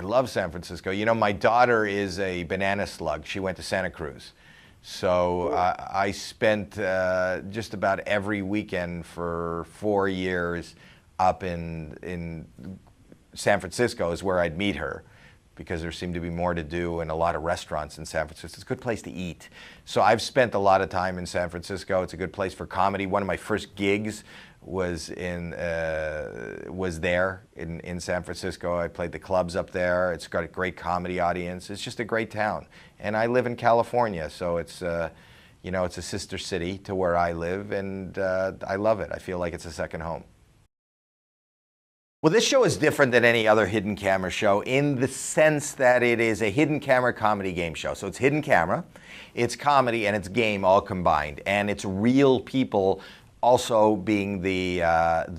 love San Francisco. You know, my daughter is a banana slug. She went to Santa Cruz. So I spent just about every weekend for 4 years up in San Francisco is where I'd meet her, because there seemed to be more to do and a lot of restaurants in San Francisco. It's a good place to eat. So I've spent a lot of time in San Francisco. It's a good place for comedy. One of my first gigs was there in San Francisco. I played the clubs up there. It's got a great comedy audience. It's just a great town. And I live in California, so it's you know, it's a sister city to where I live, and I love it. I feel like it's a second home. Well, this show is different than any other hidden camera show in the sense that it is a hidden camera comedy game show. So it's hidden camera, it's comedy, and it's game all combined. And it's real people also being the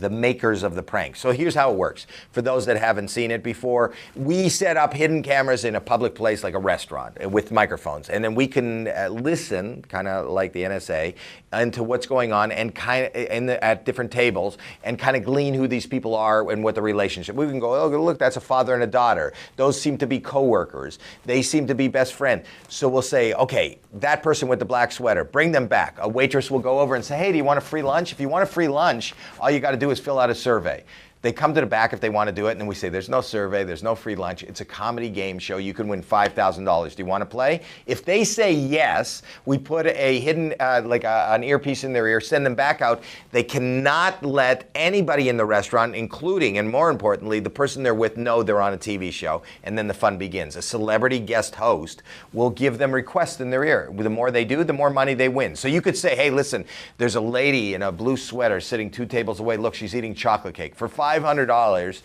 makers of the prank. So here's how it works. For those that haven't seen it before, we set up hidden cameras in a public place like a restaurant with microphones. And then we can listen, kind of like the NSA, into what's going on and at different tables and kind of glean who these people are and what the relationship. We can go, oh, look, that's a father and a daughter. Those seem to be coworkers. They seem to be best friends. So we'll say, okay, that person with the black sweater, bring them back. A waitress will go over and say, hey, do you want a free lunch? If you want a free lunch, all you got to do is fill out a survey. They come to the back if they want to do it, and then we say, there's no survey, there's no free lunch. It's a comedy game show. You can win $5,000. Do you want to play? If they say yes, we put a hidden, an earpiece in their ear, send them back out. They cannot let anybody in the restaurant, including, and more importantly, the person they're with, know they're on a TV show, and then the fun begins. A celebrity guest host will give them requests in their ear. The more they do, the more money they win. So you could say, hey, listen, there's a lady in a blue sweater sitting 2 tables away. Look, she's eating chocolate cake. For $500,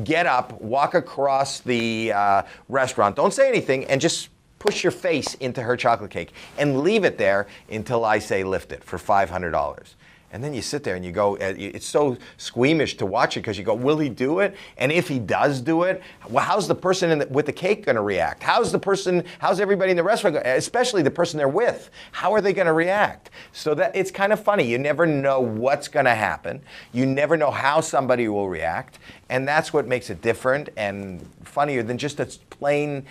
get up, walk across the restaurant, don't say anything, and just push your face into her chocolate cake and leave it there until I say lift it for $500. And then you sit there and you go, it's so squeamish to watch it because you go, will he do it? And if he does do it, well, how's the person with the cake going to react? How's everybody in the restaurant, especially the person they're with, how are they going to react? So that it's kind of funny. You never know what's going to happen. You never know how somebody will react. And that's what makes it different and funnier than just a plain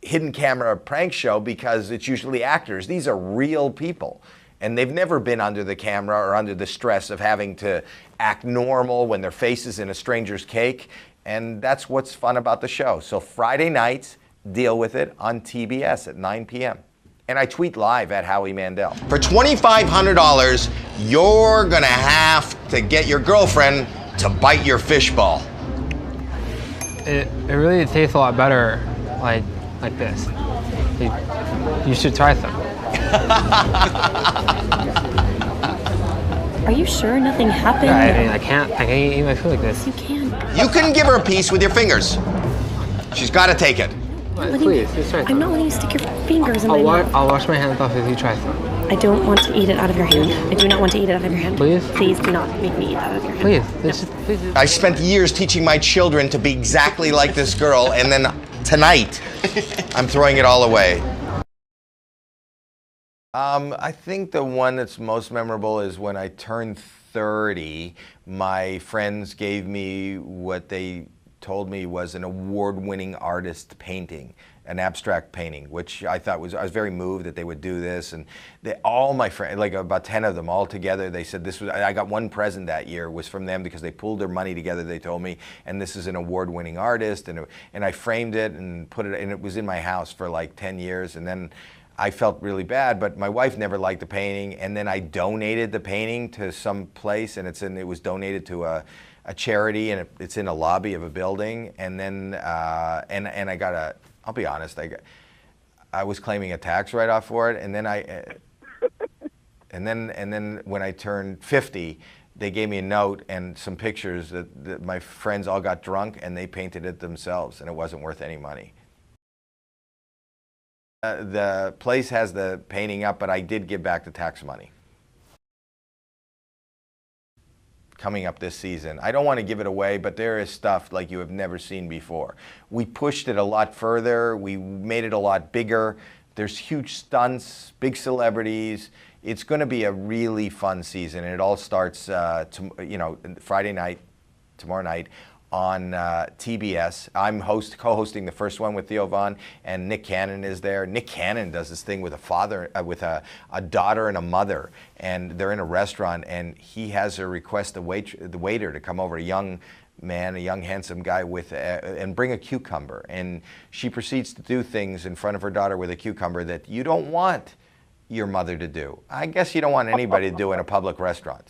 hidden camera prank show, because it's usually actors. These are real people. And they've never been under the camera or under the stress of having to act normal when their face is in a stranger's cake. And that's what's fun about the show. So Friday nights, deal with it on TBS at 9 p.m. And I tweet live at Howie Mandel. For $2,500, you're gonna have to get your girlfriend to bite your fishbowl. It really tastes a lot better like this. You should try some. Are you sure nothing happened? Yeah, I mean, I can't eat my food like this. You can. You can give her a piece with your fingers. She's got to take it. Please, just try some. I'm not letting you stick your fingers in my mouth. I'll wash my hands off if you try some. I don't want to eat it out of your hand. I do not want to eat it out of your hand. Please? Please do not make me eat it out of your hand. Please. I spent years teaching my children to be exactly like this girl, and then tonight, I'm throwing it all away. I think the one that's most memorable is when I turned 30, my friends gave me what they told me was an award-winning artist painting, an abstract painting, which I thought I was very moved that they would do this. And all my friends, like about 10 of them all together, they said this was, I got one present that year, was from them because they pooled their money together, they told me, and this is an award-winning artist. And I framed it and put it, and it was in my house for like 10 years. And then I felt really bad, but my wife never liked the painting, and then I donated the painting to some place, and it was donated to a charity, and it's in a lobby of a building, and then and I got I'll be honest, I was claiming a tax write-off for it, and then and then when I turned 50, they gave me a note and some pictures that my friends all got drunk and they painted it themselves, and it wasn't worth any money. The place has the painting up, but I did give back the tax money. Coming up this season. I don't want to give it away, but there is stuff like you have never seen before. We pushed it a lot further. We made it a lot bigger. There's huge stunts, big celebrities. It's going to be a really fun season, and it all starts Friday night, tomorrow night, on TBS. I'm co-hosting the first one with Theo Von, and Nick Cannon is there. Nick Cannon does this thing with a father, with a daughter and a mother, and they're in a restaurant, and he has her request the waiter to come over, a young man, a young handsome guy, with and bring a cucumber, and she proceeds to do things in front of her daughter with a cucumber that you don't want your mother to do. I guess you don't want anybody to do in a public restaurant.